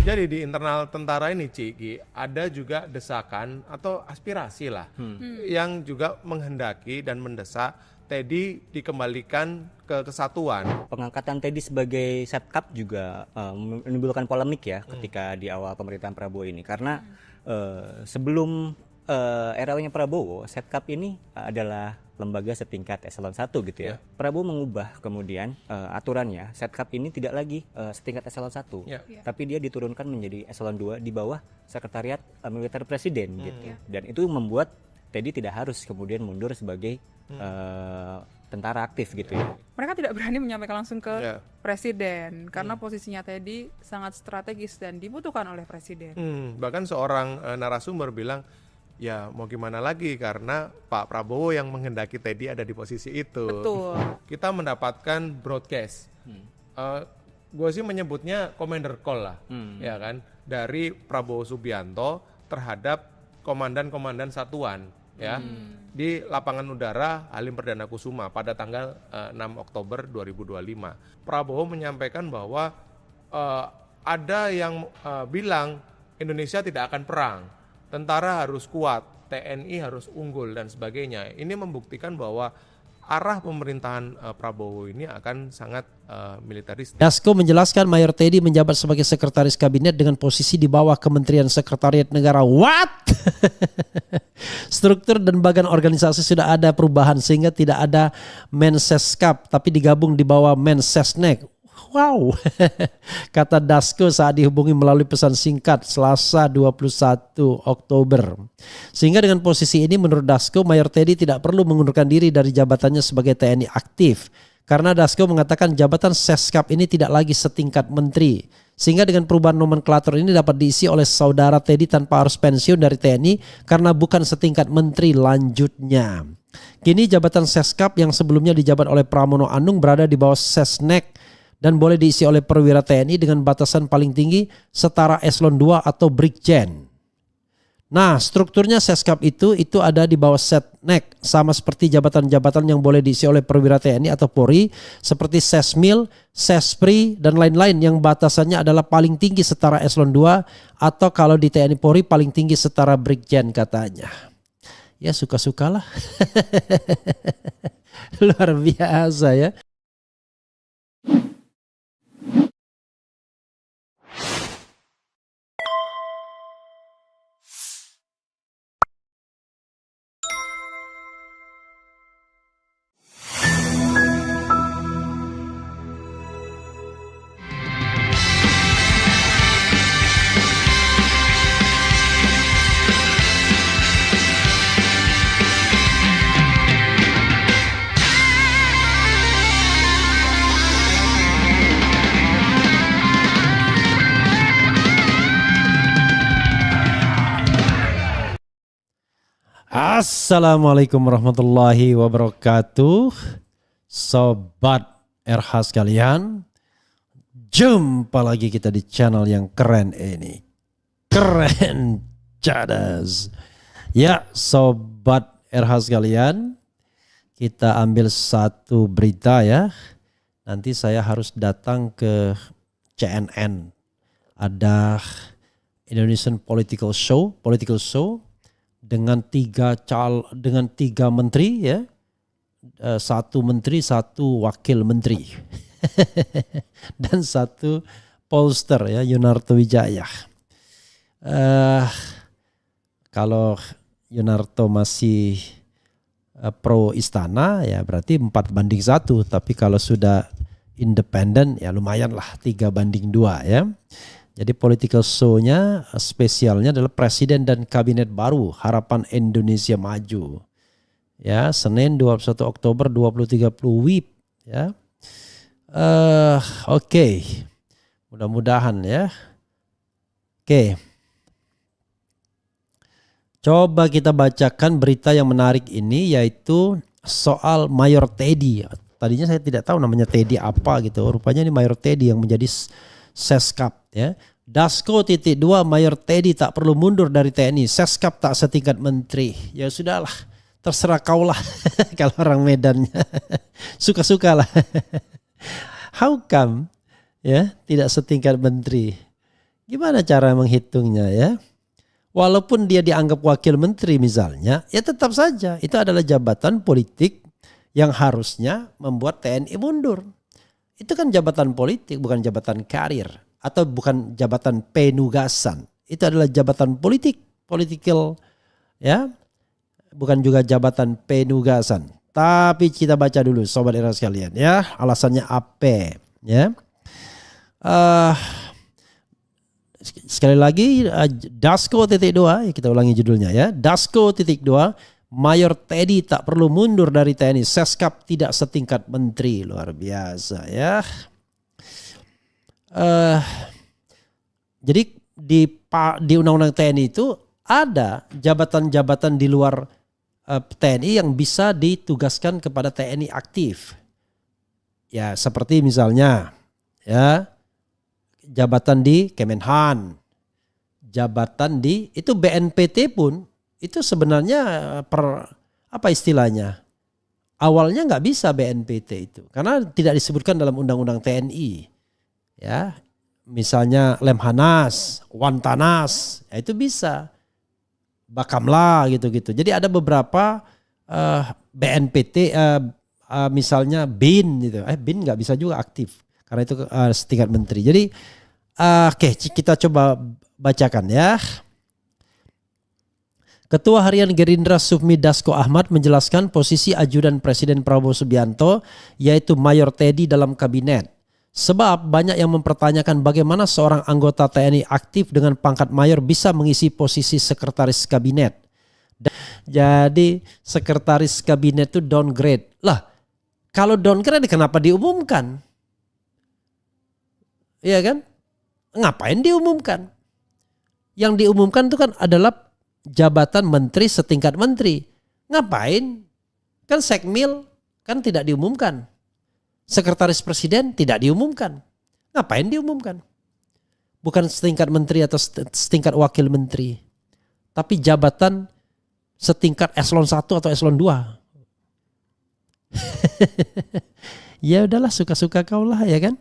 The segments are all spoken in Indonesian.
Jadi di internal tentara ini, Ciki, ada juga desakan atau aspirasi lah yang juga menghendaki dan mendesak Teddy dikembalikan ke kesatuan. Pengangkatan Teddy sebagai Setkap juga menimbulkan polemik ya ketika di awal pemerintahan Prabowo ini, karena sebelum era-nya Prabowo, Setkap ini adalah lembaga setingkat eselon 1 gitu ya. Prabowo mengubah kemudian aturannya, Setkap ini tidak lagi setingkat eselon 1, tapi dia diturunkan menjadi eselon 2 di bawah sekretariat militer presiden gitu. Dan itu membuat Teddy tidak harus kemudian mundur sebagai tentara aktif gitu ya. Mereka tidak berani menyampaikan langsung ke presiden karena posisinya Teddy sangat strategis dan dibutuhkan oleh presiden. Bahkan seorang narasumber bilang, ya mau gimana lagi karena Pak Prabowo yang menghendaki Teddy ada di posisi itu. Betul. Kita mendapatkan broadcast. Gue sih menyebutnya commander call lah, ya kan, dari Prabowo Subianto terhadap komandan-komandan satuan, ya, di lapangan udara Halim Perdana Kusuma pada tanggal 6 Oktober 2025. Prabowo menyampaikan bahwa ada yang bilang Indonesia tidak akan perang. Tentara harus kuat, TNI harus unggul dan sebagainya. Ini membuktikan bahwa arah pemerintahan Prabowo ini akan sangat militeristik. Dasko menjelaskan Mayor Teddy menjabat sebagai sekretaris kabinet dengan posisi di bawah Kementerian Sekretariat Negara. What? Struktur dan bagian organisasi sudah ada perubahan sehingga tidak ada Menseskap tapi digabung di bawah Mensesnek. Wow, kata Dasko saat dihubungi melalui pesan singkat Selasa 21 Oktober. Sehingga dengan posisi ini menurut Dasko, Mayor Teddy tidak perlu mengundurkan diri dari jabatannya sebagai TNI aktif. Karena Dasko mengatakan jabatan Seskap ini tidak lagi setingkat menteri. Sehingga dengan perubahan nomenklatur ini dapat diisi oleh saudara Teddy tanpa harus pensiun dari TNI karena bukan setingkat menteri lanjutnya. Kini jabatan Seskap yang sebelumnya dijabat oleh Pramono Anung berada di bawah Sesnek dan boleh diisi oleh perwira TNI dengan batasan paling tinggi setara eselon 2 atau brigjen. Nah, strukturnya Seskap itu ada di bawah Setnek, sama seperti jabatan-jabatan yang boleh diisi oleh perwira TNI atau Polri seperti Sesmil, Sespri dan lain-lain yang batasannya adalah paling tinggi setara eselon 2 atau kalau di TNI Polri paling tinggi setara brigjen katanya. Ya suka-sukalah. Luar biasa ya. Assalamualaikum warahmatullahi wabarakatuh. Sobat RH sekalian, jumpa lagi kita di channel yang keren ini. Keren cadas. Ya Sobat RH sekalian, kita ambil satu berita ya. Nanti saya harus datang ke CNN. Ada Indonesian Political Show dengan tiga menteri ya, satu menteri, satu wakil menteri dan satu pollster ya, Yunarto Wijaya. Kalau Yunarto masih pro istana ya berarti 4-1, tapi kalau sudah independen ya lumayan lah 3-2 ya. Jadi political show-nya spesialnya adalah Presiden dan Kabinet Baru Harapan Indonesia Maju. Ya, Senin 21 Oktober 2030 WIB ya. Oke. Mudah-mudahan ya. Oke. Coba kita bacakan berita yang menarik ini, yaitu soal Mayor Teddy. Tadinya saya tidak tahu namanya Teddy apa gitu. Rupanya ini Mayor Teddy yang menjadi Seskap ya. Dasko .2 Mayor Teddy tak perlu mundur dari TNI. Seskap tak setingkat menteri. Ya sudahlah, terserah kaulah kalau orang Medannya. Suka-sukalah. How come ya tidak setingkat menteri? Gimana cara menghitungnya ya? Walaupun dia dianggap wakil menteri misalnya, ya tetap saja itu adalah jabatan politik yang harusnya membuat TNI mundur. Itu kan jabatan politik, bukan jabatan karir atau bukan jabatan penugasan. Itu adalah jabatan politik, political ya. Bukan juga jabatan penugasan. Tapi kita baca dulu sobat era sekalian ya, alasannya apa ya. Sekali lagi Dasko.2 kita ulangi judulnya ya. Dasko.2 Mayor Teddy tak perlu mundur dari TNI. Seskap tidak setingkat menteri. Luar biasa ya. Jadi di undang-undang TNI itu ada jabatan-jabatan di luar TNI yang bisa ditugaskan kepada TNI aktif. Ya seperti misalnya ya jabatan di Kemenhan, jabatan di itu BNPT pun itu sebenarnya apa istilahnya? Awalnya nggak bisa BNPT itu karena tidak disebutkan dalam undang-undang TNI. Ya, misalnya Lemhanas, Wantanas, ya itu bisa. Bakamla gitu-gitu. Jadi ada beberapa BNPT misalnya BIN gitu. BIN nggak bisa juga aktif karena itu setingkat menteri. Jadi oke, kita coba bacakan ya. Ketua Harian Gerindra Sufmi Dasko Ahmad menjelaskan posisi ajudan Presiden Prabowo Subianto yaitu Mayor Teddy dalam kabinet. Sebab banyak yang mempertanyakan bagaimana seorang anggota TNI aktif dengan pangkat mayor bisa mengisi posisi sekretaris kabinet. Jadi sekretaris kabinet itu downgrade. Lah, kalau downgrade kenapa diumumkan? Iya kan? Ngapain diumumkan? Yang diumumkan itu kan adalah jabatan menteri setingkat menteri. Ngapain? Kan sekmil kan tidak diumumkan. Sekretaris presiden tidak diumumkan. Ngapain diumumkan? Bukan setingkat menteri atau setingkat wakil menteri. Tapi jabatan setingkat eselon 1 atau eselon 2. Ya udahlah suka-suka kau lah ya kan?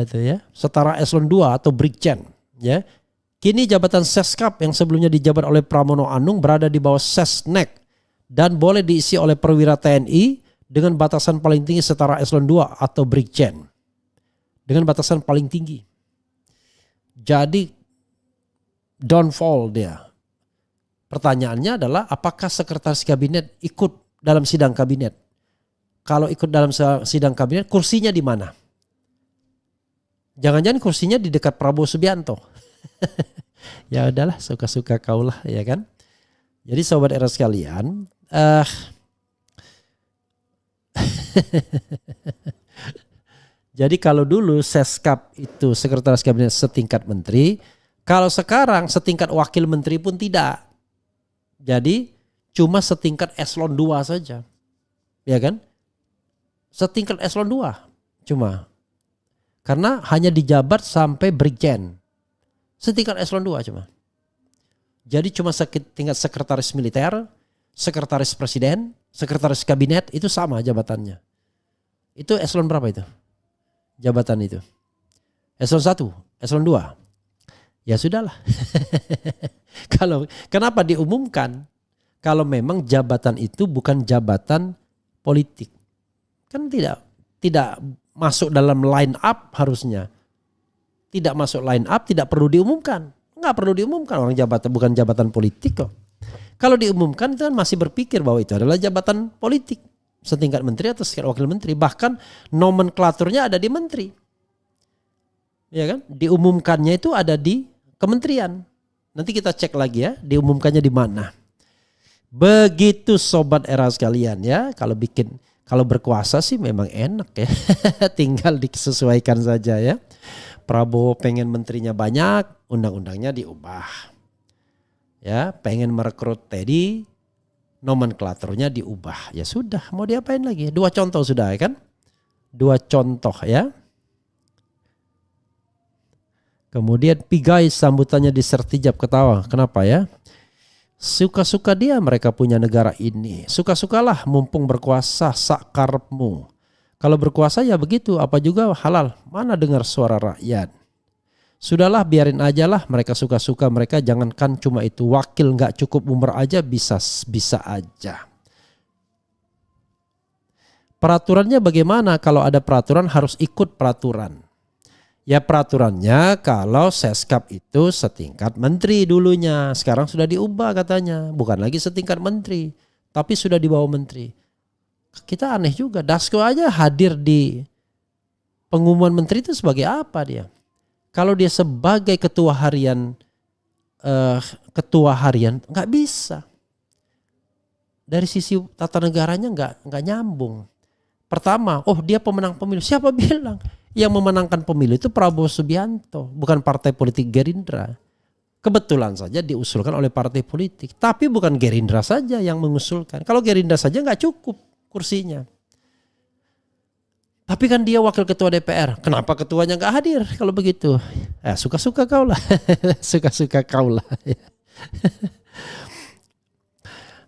Itu ya, setara eselon 2 atau brigjen ya. Kini jabatan Seskap yang sebelumnya dijabat oleh Pramono Anung berada di bawah Sesnek dan boleh diisi oleh perwira TNI dengan batasan paling tinggi setara eselon 2 atau brigjen. Dengan batasan paling tinggi. Jadi downfall dia. Pertanyaannya adalah apakah sekretaris kabinet ikut dalam sidang kabinet? Kalau ikut dalam sidang kabinet kursinya di mana? Jangan-jangan kursinya di dekat Prabowo Subianto. Ya udahlah suka-suka kaulah ya kan. Jadi sobat era sekalian, jadi kalau dulu Seskap itu sekretaris kabinet setingkat menteri, kalau sekarang setingkat wakil menteri pun tidak. Jadi cuma setingkat eselon 2 saja. Ya kan? Setingkat eselon 2 cuma. Karena hanya dijabat sampai brigjen. Setingkat eselon 2 cuma. Jadi cuma setingkat sekretaris militer, sekretaris presiden, sekretaris kabinet itu sama jabatannya. Itu eselon berapa itu? Jabatan itu. Eselon 1, eselon 2. Ya sudahlah. Kenapa diumumkan? Kalau memang jabatan itu bukan jabatan politik. Kan tidak masuk dalam line up harusnya. Tidak masuk line up, tidak perlu diumumkan. Nggak perlu diumumkan, orang jabatan bukan jabatan politik kok. Kalau diumumkan itu kan masih berpikir bahwa itu adalah jabatan politik. Setingkat menteri atau setingkat wakil menteri. Bahkan nomenklaturnya ada di menteri. Ya kan? Diumumkannya itu ada di kementerian. Nanti kita cek lagi ya, diumumkannya di mana. Begitu sobat era sekalian ya. Kalau berkuasa sih memang enak ya. Tinggal disesuaikan saja ya. Prabowo pengen menterinya banyak, undang-undangnya diubah. Ya, pengen merekrut Teddy, nomenklaturnya diubah. Ya sudah, mau diapain lagi? 2 contoh sudah ya kan? 2 contoh ya. Kemudian Pigai sambutannya di Sertijab ketawa. Kenapa ya? Suka-suka dia mereka punya negara ini. Suka-sukalah mumpung berkuasa sakarepmu. Kalau berkuasa ya begitu, apa juga halal. Mana dengar suara rakyat. Sudahlah, biarin aja lah, mereka suka-suka mereka, jangankan cuma itu, wakil nggak cukup umur aja bisa aja. Peraturannya bagaimana? Kalau ada peraturan harus ikut peraturan. Ya peraturannya kalau Seskap itu setingkat menteri dulunya, sekarang sudah diubah katanya, bukan lagi setingkat menteri, tapi sudah di bawah menteri. Kita aneh juga, Dasko aja hadir di pengumuman menteri itu sebagai apa dia? Kalau dia sebagai ketua harian nggak bisa. Dari sisi tata negaranya nggak nyambung. Pertama, dia pemenang pemilu. Siapa bilang? Yang memenangkan pemilu itu Prabowo Subianto, bukan partai politik Gerindra. Kebetulan saja diusulkan oleh partai politik, tapi bukan Gerindra saja yang mengusulkan. Kalau Gerindra saja nggak cukup kursinya. Tapi kan dia wakil ketua DPR. Kenapa ketuanya nggak hadir kalau begitu? Suka-suka kau lah. Suka-suka kau lah.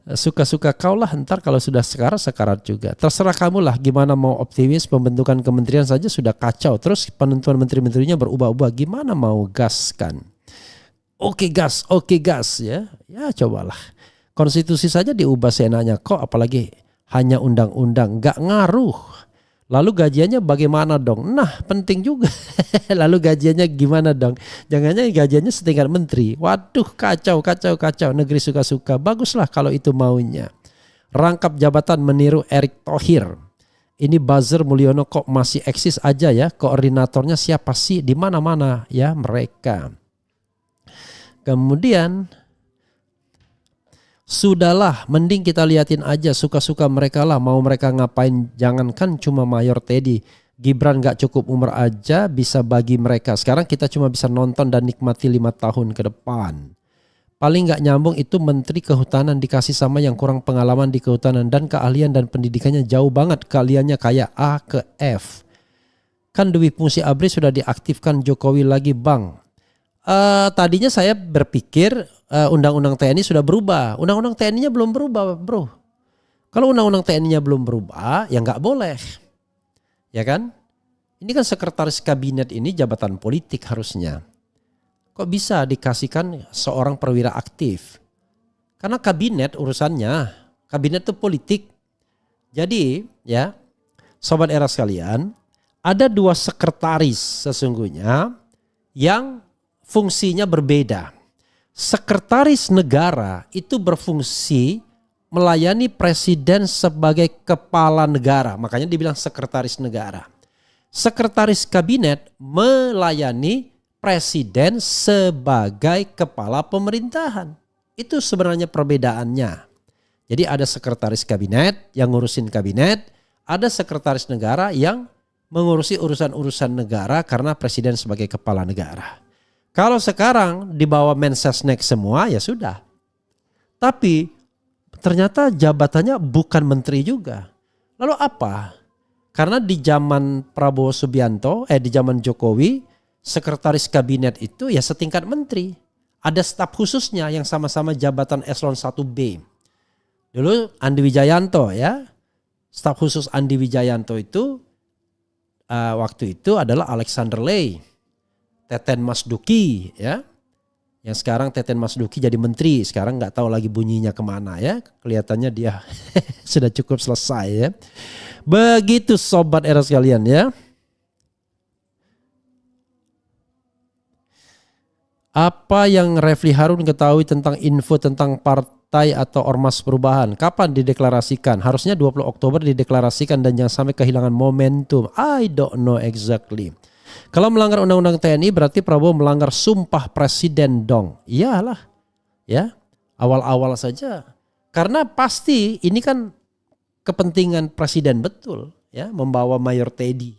Suka-suka kau lah, ntar kalau sudah sekarat juga. Terserah kamu lah gimana mau optimis, pembentukan kementerian saja sudah kacau. Terus penentuan menteri-menterinya berubah-ubah, gimana mau gaskan? Oke gas ya. Ya cobalah. Konstitusi saja diubah seenaknya kok, apalagi hanya undang-undang, gak ngaruh. Lalu gajiannya bagaimana dong? Nah penting juga. Lalu gajiannya gimana dong? Jangannya gajiannya setingkat menteri. Waduh kacau. Negeri suka-suka. Baguslah kalau itu maunya. Rangkap jabatan meniru Erick Thohir. Ini buzzer Mulyono kok masih eksis aja ya. Koordinatornya siapa sih? Di mana-mana ya mereka. Kemudian sudahlah, mending kita liatin aja suka-suka mereka lah, mau mereka ngapain. Jangankan cuma Mayor Teddy, Gibran gak cukup umur aja bisa bagi mereka. Sekarang kita cuma bisa nonton dan nikmati 5 tahun ke depan. Paling gak nyambung itu Menteri Kehutanan dikasih sama yang kurang pengalaman di kehutanan, dan keahlian dan pendidikannya jauh banget, keahliannya kayak A ke F. Kan Dwi Fungsi ABRI sudah diaktifkan Jokowi lagi bang. Tadinya saya berpikir undang-undang TNI sudah berubah. Undang-undang TNI-nya belum berubah, bro. Kalau undang-undang TNI-nya belum berubah, ya nggak boleh, ya kan? Ini kan sekretaris kabinet ini jabatan politik harusnya. Kok bisa dikasihkan seorang perwira aktif? Karena kabinet urusannya, kabinet itu politik. Jadi, ya, sobat era sekalian, ada 2 sekretaris sesungguhnya yang fungsinya berbeda. Sekretaris negara itu berfungsi melayani presiden sebagai kepala negara. Makanya dibilang sekretaris negara. Sekretaris kabinet melayani presiden sebagai kepala pemerintahan. Itu sebenarnya perbedaannya. Jadi ada sekretaris kabinet yang ngurusin kabinet. Ada sekretaris negara yang mengurusi urusan-urusan negara karena presiden sebagai kepala negara. Kalau sekarang di bawah Mensesnek semua ya sudah. Tapi ternyata jabatannya bukan menteri juga. Lalu apa? Karena di zaman Prabowo Subianto, di zaman Jokowi, sekretaris kabinet itu ya setingkat menteri. Ada staf khususnya yang sama-sama jabatan eselon 1B. Dulu Andi Wijayanto ya. Staf khusus Andi Wijayanto itu waktu itu adalah Alexander Ley. Teten Mas Duki ya, yang sekarang Teten Mas Duki jadi menteri, sekarang nggak tahu lagi bunyinya kemana ya, kelihatannya dia sudah cukup selesai ya. Begitu sobat era sekalian ya. Apa yang Refli Harun ketahui tentang info tentang partai atau ormas perubahan? Kapan dideklarasikan? Harusnya 20 Oktober dideklarasikan dan jangan sampai kehilangan momentum. I don't know exactly. Kalau melanggar undang-undang TNI berarti Prabowo melanggar sumpah presiden dong. Iyalah. Ya. Awal-awal saja. Karena pasti ini kan kepentingan presiden betul ya, membawa Mayor Teddy.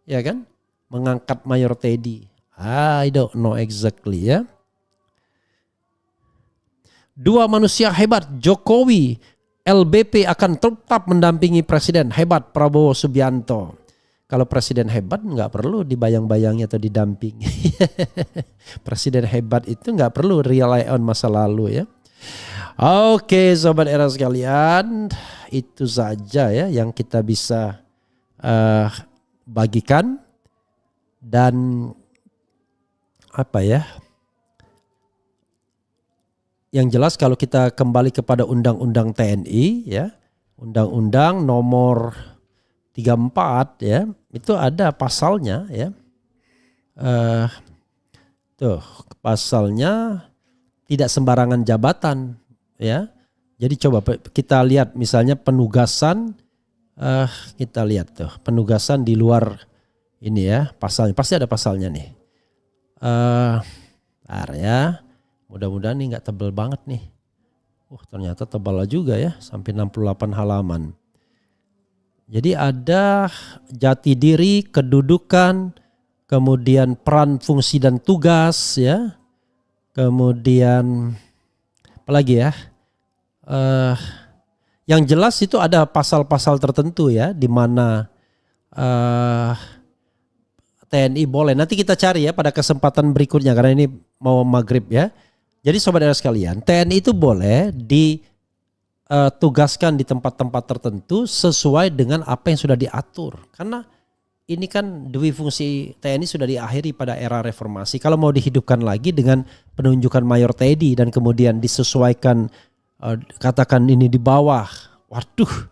Ya kan? Mengangkat Mayor Teddy. I don't know exactly ya. 2 manusia hebat, Jokowi, LBP akan tetap mendampingi presiden hebat Prabowo Subianto. Kalau presiden hebat nggak perlu dibayang-bayangi atau didampingi. Presiden hebat itu nggak perlu rely on masa lalu ya. Oke sobat era sekalian, itu saja ya yang kita bisa bagikan. Dan apa ya? Yang jelas kalau kita kembali kepada Undang-Undang TNI ya, Undang-Undang nomor 34 ya, itu ada pasalnya ya. Tuh, pasalnya tidak sembarangan jabatan ya. Jadi coba kita lihat misalnya penugasan, kita lihat tuh penugasan di luar ini ya, pasalnya pasti ada pasalnya nih. Bentar ya, mudah-mudahan ini nggak tebel banget nih. Ternyata tebal juga ya, sampai 68 halaman. Jadi ada jati diri, kedudukan, kemudian peran, fungsi dan tugas ya. Kemudian apalagi ya? Yang jelas itu ada pasal-pasal tertentu ya, di mana TNI boleh. Nanti kita cari ya pada kesempatan berikutnya karena ini mau maghrib ya. Jadi sobat daerah sekalian, TNI itu boleh ditugaskan di tempat-tempat tertentu sesuai dengan apa yang sudah diatur. Karena ini kan dui fungsi TNI sudah diakhiri pada era reformasi. Kalau mau dihidupkan lagi dengan penunjukan Mayor Teddy dan kemudian disesuaikan, katakan ini di bawah. Waduh,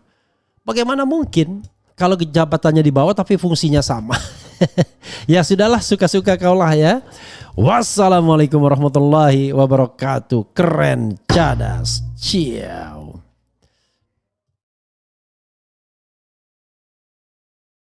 bagaimana mungkin kalau jabatannya di bawah tapi fungsinya sama? Ya sudahlah, suka-suka kaulah ya. Wassalamualaikum warahmatullahi wabarakatuh. Keren, cadas, ciao.